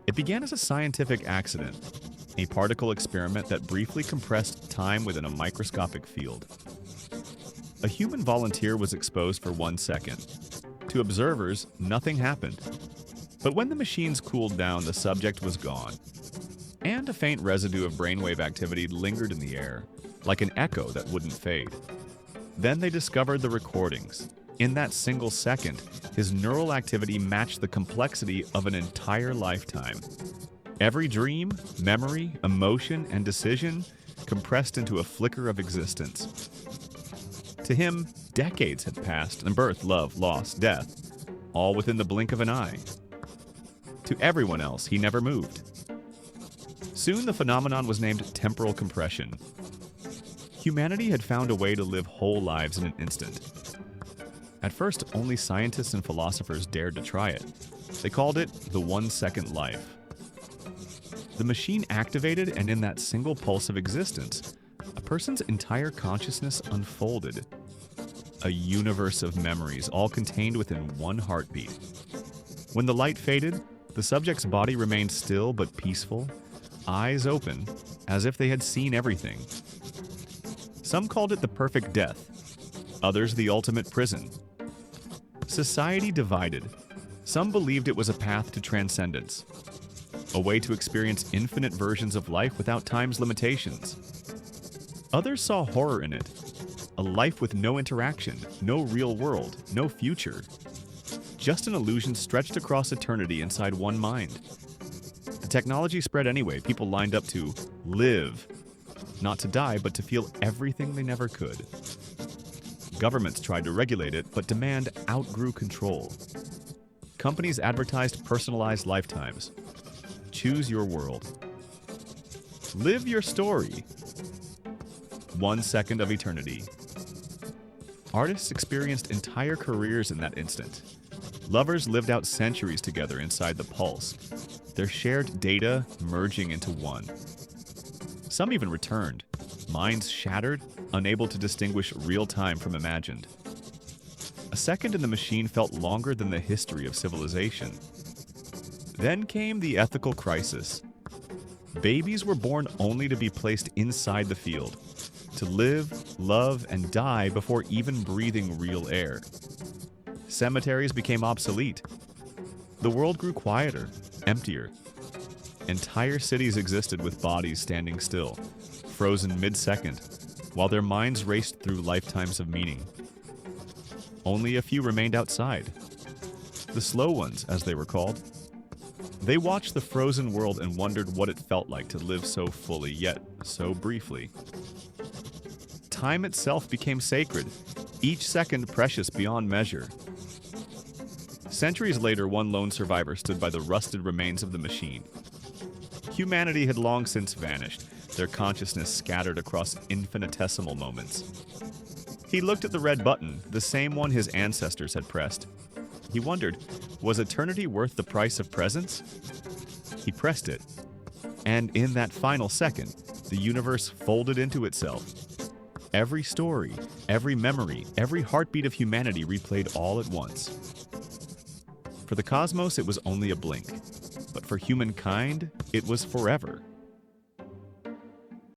It began as a scientific accident, a particle experiment that briefly compressed time within a microscopic field. A human volunteer was exposed for 1 second. To observers, nothing happened. But when the machines cooled down, the subject was gone. And a faint residue of brainwave activity lingered in the air, like an echo that wouldn't fade. Then they discovered the recordings. In that single second, his neural activity matched the complexity of an entire lifetime. Every dream, memory, emotion, and decision compressed into a flicker of existence. To him, decades had passed, and birth, love, loss, death, all within the blink of an eye. To everyone else, he never moved. Soon the phenomenon was named temporal compression. Humanity had found a way to live whole lives in an instant. At first, only scientists and philosophers dared to try it. They called it the 1-second life. The machine activated, and in that single pulse of existence, a person's entire consciousness unfolded. A universe of memories, all contained within one heartbeat. When the light faded, the subject's body remained still but peaceful, eyes open, as if they had seen everything. Some called it the perfect death, others the ultimate prison. Society divided. Some believed it was a path to transcendence, a way to experience infinite versions of life without time's limitations. Others saw horror in it, a life with no interaction, no real world, no future. Just an illusion stretched across eternity inside one mind. The technology spread anyway. People lined up to live, not to die, but to feel everything they never could. Governments tried to regulate it, but demand outgrew control. Companies advertised personalized lifetimes. Choose your world. Live your story. 1 second of eternity. Artists experienced entire careers in that instant. Lovers lived out centuries together inside the pulse, their shared data merging into one. Some even returned, minds shattered, unable to distinguish real time from imagined. A second in the machine felt longer than the history of civilization. Then came the ethical crisis. Babies were born only to be placed inside the field, to live, love, and die before even breathing real air. Cemeteries became obsolete. The world grew quieter, emptier. Entire cities existed with bodies standing still, frozen mid-second, while their minds raced through lifetimes of meaning. Only a few remained outside. The slow ones, as they were called. They watched the frozen world and wondered what it felt like to live so fully, yet so briefly. Time itself became sacred, each second precious beyond measure. Centuries later, one lone survivor stood by the rusted remains of the machine. Humanity had long since vanished, their consciousness scattered across infinitesimal moments. He looked at the red button, the same one his ancestors had pressed. He wondered, was eternity worth the price of presence? He pressed it, and in that final second, the universe folded into itself. Every story, every memory, every heartbeat of humanity replayed all at once. For the cosmos, it was only a blink, but for humankind, it was forever.